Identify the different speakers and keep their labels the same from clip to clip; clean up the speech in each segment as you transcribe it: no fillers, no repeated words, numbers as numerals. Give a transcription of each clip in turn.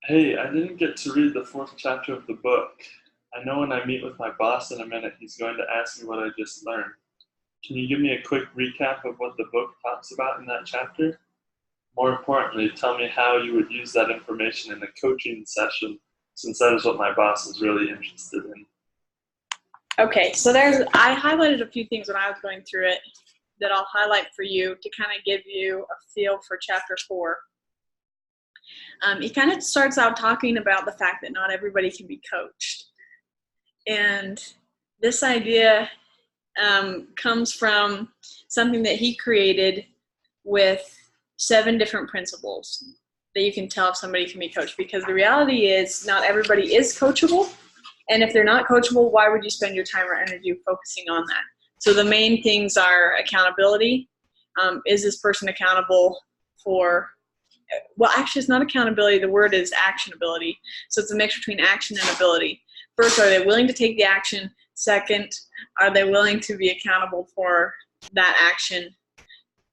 Speaker 1: Hey, I didn't get to read the fourth chapter of the book. I know when I meet with my boss in a minute, he's going to ask me what I just learned. Can you give me a quick recap of what the book talks about in that chapter? More importantly, tell me how you would use that information in a coaching session, since that is what my boss is really interested in.
Speaker 2: Okay, so I highlighted a few things when I was going through it that I'll highlight for you to kind of give you a feel for chapter 4. He kind of starts out talking about the fact that not everybody can be coached. And this idea comes from something that he created with 7 different principles that you can tell if somebody can be coached. Because the reality is not everybody is coachable. And if they're not coachable, why would you spend your time or energy focusing on that? So the main things are accountability. Is this person accountable for, well, actually it's not accountability, the word is actionability. So it's a mix between action and ability. First, are they willing to take the action? Second, are they willing to be accountable for that action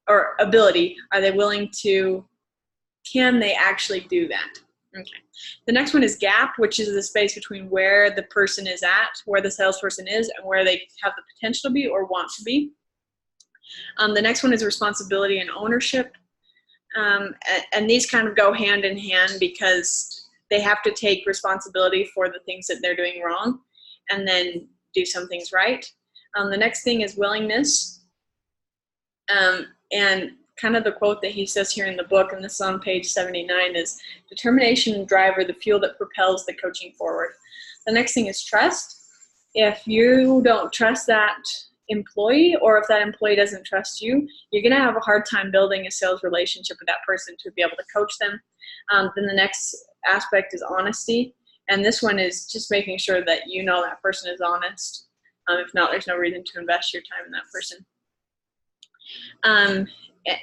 Speaker 2: or ability? Are they willing to, can they actually do that? Okay. The next one is gap, which is the space between where the person is at, where the salesperson is, and where they have the potential to be or want to be. The next one is responsibility and ownership. And these kind of go hand in hand because they have to take responsibility for the things that they're doing wrong and then do some things right. The next thing is willingness. And kind of the quote that he says here in the book, and this is on page 79, is determination and drive are the fuel that propels the coaching forward. The next thing is trust. If you don't trust that employee, or if that employee doesn't trust you, you're going to have a hard time building a sales relationship with that person to be able to coach them. Then the next aspect is honesty. And this one is just making sure that you know that person is honest. If not, there's no reason to invest your time in that person.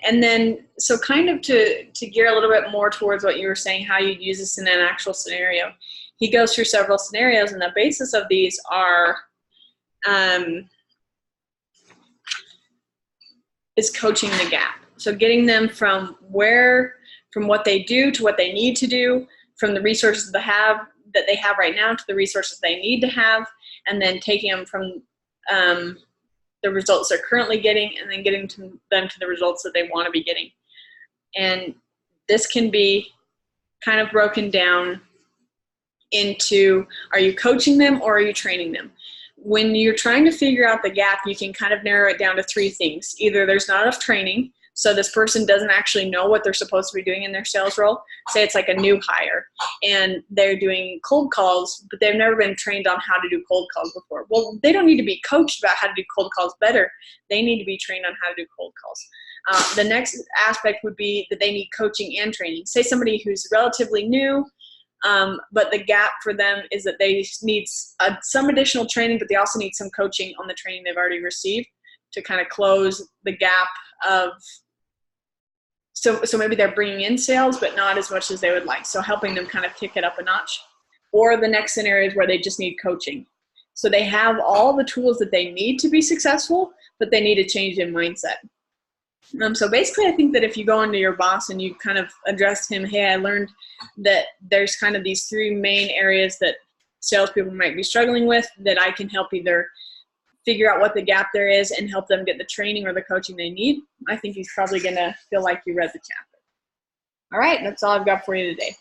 Speaker 2: And then, so kind of to gear a little bit more towards what you were saying, how you'd use this in an actual scenario. He goes through several scenarios, and the basis of these are is coaching the gap. So getting them from what they do to what they need to do, from the resources that they have right now to the resources they need to have, and then taking them from the results they're currently getting and then getting them to the results that they want to be getting. And this can be kind of broken down into, are you coaching them or are you training them? When you're trying to figure out the gap, you can kind of narrow it down to 3 things. Either there's not enough training, so this person doesn't actually know what they're supposed to be doing in their sales role. Say it's like a new hire and they're doing cold calls, but they've never been trained on how to do cold calls before. Well, they don't need to be coached about how to do cold calls better. They need to be trained on how to do cold calls. The next aspect would be that they need coaching and training. Say somebody who's relatively new, but the gap for them is that they need some additional training, but they also need some coaching on the training they've already received to kind of close the gap of, so maybe they're bringing in sales, but not as much as they would like. So helping them kind of kick it up a notch. Or the next scenario is where they just need coaching. So they have all the tools that they need to be successful, but they need a change in mindset. So basically, I think that if you go into your boss and you kind of address him, hey, I learned that there's kind of these 3 main areas that salespeople might be struggling with, that I can help either figure out what the gap there is and help them get the training or the coaching they need, I think he's probably going to feel like you read the chapter. All right, that's all I've got for you today.